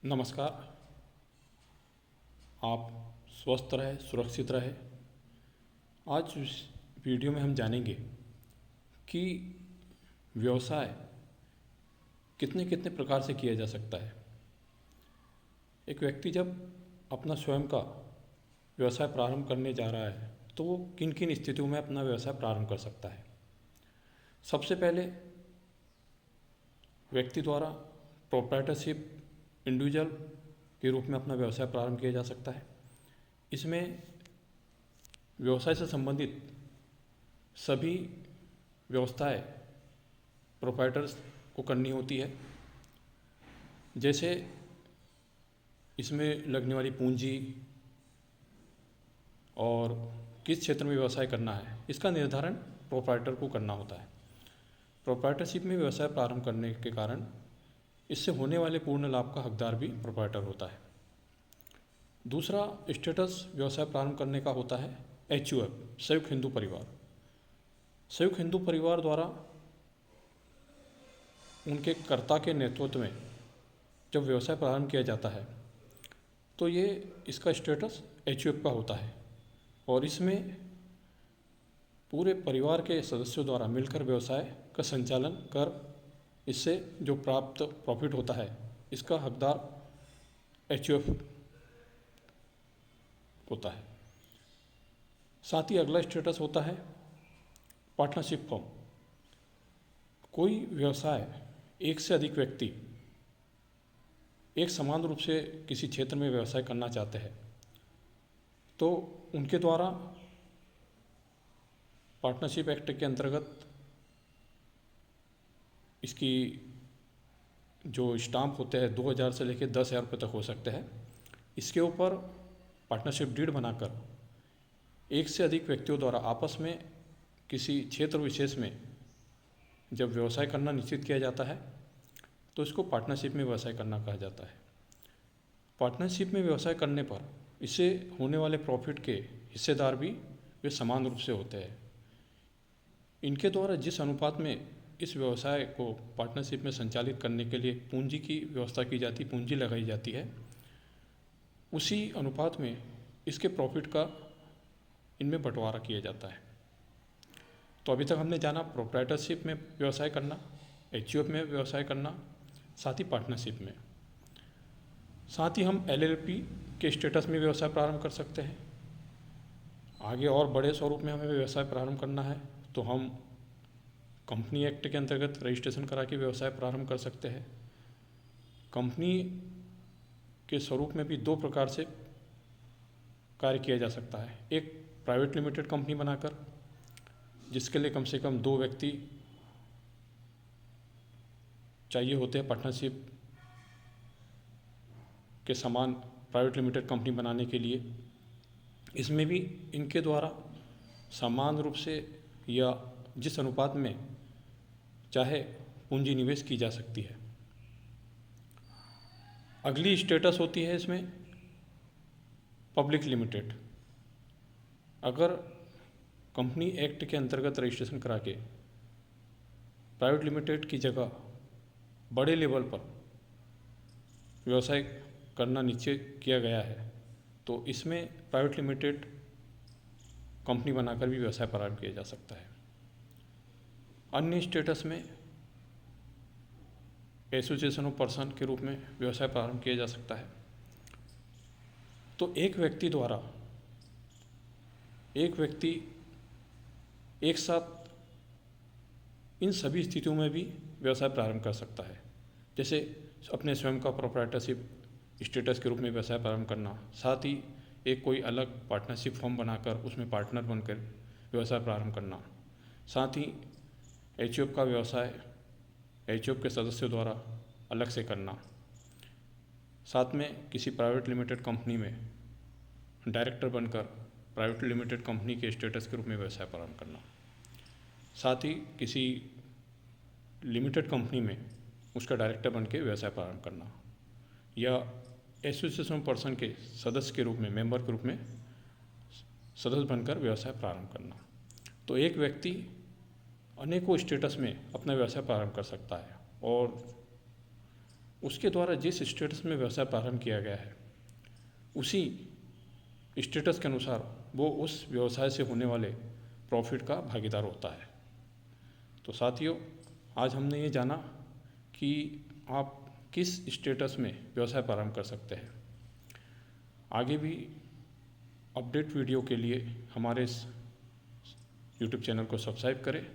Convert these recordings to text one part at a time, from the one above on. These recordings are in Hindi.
नमस्कार। आप स्वस्थ रहे, सुरक्षित रहे। आज इस वीडियो में हम जानेंगे कि व्यवसाय कितने कितने प्रकार से किया जा सकता है। एक व्यक्ति जब अपना स्वयं का व्यवसाय प्रारंभ करने जा रहा है तो वो किन किन स्थितियों में अपना व्यवसाय प्रारंभ कर सकता है। सबसे पहले व्यक्ति द्वारा प्रोप्राइटरशिप इंडिविजुअल के रूप में अपना व्यवसाय प्रारंभ किया जा सकता है। इसमें व्यवसाय से संबंधित सभी व्यवस्थाएं प्रोप्राइटर्स को करनी होती है। जैसे इसमें लगने वाली पूंजी और किस क्षेत्र में व्यवसाय करना है, इसका निर्धारण प्रोप्राइटर को करना होता है। प्रोप्राइटरशिप में व्यवसाय प्रारंभ करने के कारण इससे होने वाले पूर्ण लाभ का हकदार भी प्रोप्राइटर होता है। दूसरा स्टेटस व्यवसाय प्रारंभ करने का होता है HUF, संयुक्त हिंदू परिवार। संयुक्त हिंदू परिवार द्वारा उनके कर्ता के नेतृत्व में जब व्यवसाय प्रारंभ किया जाता है तो ये इसका स्टेटस HUF का होता है और इसमें पूरे परिवार के सदस्यों द्वारा मिलकर व्यवसाय का संचालन कर इससे जो प्राप्त प्रॉफिट होता है इसका हकदार HUF होता है। साथ ही अगला स्टेटस होता है पार्टनरशिप फॉर्म। कोई व्यवसाय एक से अधिक व्यक्ति एक समान रूप से किसी क्षेत्र में व्यवसाय करना चाहते हैं तो उनके द्वारा पार्टनरशिप एक्ट के अंतर्गत इसकी जो स्टाम्प होते हैं 2000 से लेकर 10,000 रुपये तक हो सकते हैं। इसके ऊपर पार्टनरशिप डीड बनाकर एक से अधिक व्यक्तियों द्वारा आपस में किसी क्षेत्र विशेष में जब व्यवसाय करना निश्चित किया जाता है तो इसको पार्टनरशिप में व्यवसाय करना कहा जाता है। पार्टनरशिप में व्यवसाय करने पर इससे होने वाले प्रॉफिट के हिस्सेदार भी वे समान रूप से होते हैं। इनके द्वारा जिस अनुपात में इस व्यवसाय को पार्टनरशिप में संचालित करने के लिए पूंजी की व्यवस्था की जाती, पूंजी लगाई जाती है, उसी अनुपात में इसके प्रॉफिट का इनमें बंटवारा किया जाता है। तो अभी तक हमने जाना प्रोप्राइटरशिप में व्यवसाय करना, HUF में व्यवसाय करना, साथ ही पार्टनरशिप में। साथ ही हम LLP के स्टेटस में व्यवसाय प्रारंभ कर सकते हैं। आगे और बड़े स्वरूप में हमें व्यवसाय प्रारंभ करना है तो हम कंपनी एक्ट के अंतर्गत रजिस्ट्रेशन करा के व्यवसाय प्रारंभ कर सकते हैं। कंपनी के स्वरूप में भी दो प्रकार से कार्य किया जा सकता है। एक प्राइवेट लिमिटेड कंपनी बनाकर, जिसके लिए कम से कम 2 व्यक्ति चाहिए होते हैं पार्टनरशिप के समान प्राइवेट लिमिटेड कंपनी बनाने के लिए। इसमें भी इनके द्वारा समान रूप से या जिस अनुपात में चाहे पूंजी निवेश की जा सकती है। अगली स्टेटस होती है इसमें पब्लिक लिमिटेड। अगर कंपनी एक्ट के अंतर्गत रजिस्ट्रेशन करा के प्राइवेट लिमिटेड की जगह बड़े लेवल पर व्यवसाय करना निश्चित किया गया है तो इसमें प्राइवेट लिमिटेड कंपनी बनाकर भी व्यवसाय प्रारंभ किया जा सकता है। अन्य स्टेटस में एसोसिएशन ऑफ पर्सन के रूप में व्यवसाय प्रारंभ किया जा सकता है। तो एक व्यक्ति द्वारा एक व्यक्ति एक साथ इन सभी स्थितियों में भी व्यवसाय प्रारंभ कर सकता है। जैसे अपने स्वयं का प्रोप्राइटरशिप स्टेटस के रूप में व्यवसाय प्रारंभ करना, साथ ही एक कोई अलग पार्टनरशिप फॉर्म बनाकर उसमें पार्टनर बनकर व्यवसाय प्रारंभ करना, साथ ही HUF का व्यवसाय HUF के सदस्यों द्वारा अलग से करना, साथ में किसी प्राइवेट लिमिटेड कंपनी में डायरेक्टर बनकर प्राइवेट लिमिटेड कंपनी के स्टेटस के रूप में व्यवसाय प्रारंभ करना, साथ ही किसी लिमिटेड कंपनी में उसका डायरेक्टर बन के व्यवसाय प्रारंभ करना, या एसोसिएशन ऑफ पर्सन के सदस्य के रूप में, मेंबर के रूप में सदस्य बनकर व्यवसाय प्रारंभ करना। तो एक व्यक्ति अनेकों स्टेटस में अपना व्यवसाय प्रारंभ कर सकता है और उसके द्वारा जिस स्टेटस में व्यवसाय प्रारंभ किया गया है उसी स्टेटस के अनुसार वो उस व्यवसाय से होने वाले प्रॉफिट का भागीदार होता है। तो साथियों, आज हमने ये जाना कि आप किस स्टेटस में व्यवसाय प्रारंभ कर सकते हैं। आगे भी अपडेट वीडियो के लिए हमारे इस यूट्यूब चैनल को सब्सक्राइब करें,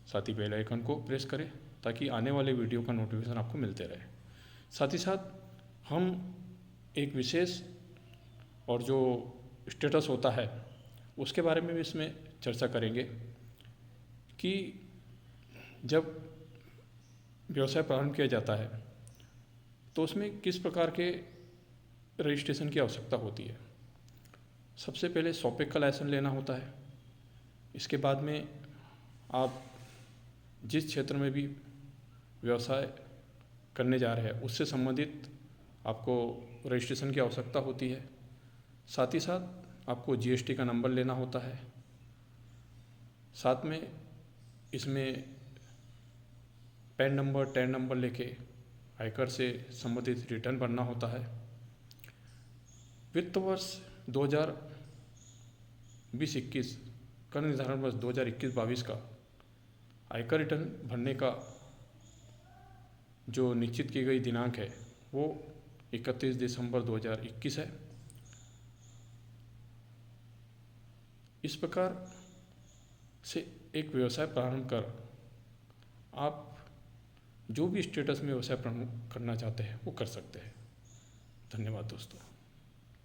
साथ ही बेल आइकन को प्रेस करें ताकि आने वाले वीडियो का नोटिफिकेशन आपको मिलते रहे। साथ ही साथ हम एक विशेष और जो स्टेटस होता है उसके बारे में भी इसमें चर्चा करेंगे कि जब व्यवसाय प्रारंभ किया जाता है तो उसमें किस प्रकार के रजिस्ट्रेशन की आवश्यकता होती है। सबसे पहले सॉपेक का लाइसेंस लेना होता है। इसके बाद में आप जिस क्षेत्र में भी व्यवसाय करने जा रहे हैं उससे संबंधित आपको रजिस्ट्रेशन की आवश्यकता होती है। साथ ही साथ आपको जीएसटी का नंबर लेना होता है। साथ में इसमें पैन नंबर, टैन नंबर लेके आयकर से संबंधित रिटर्न भरना होता है। वित्त वर्ष 2020-21 कर निर्धारण वर्ष 2021-22 का आयकर रिटर्न भरने का जो निश्चित की गई दिनांक है वो 31 दिसंबर 2021 है। इस प्रकार से एक व्यवसाय प्रारंभ कर आप जो भी स्टेटस में व्यवसाय प्रारंभ करना चाहते हैं वो कर सकते हैं। धन्यवाद दोस्तों।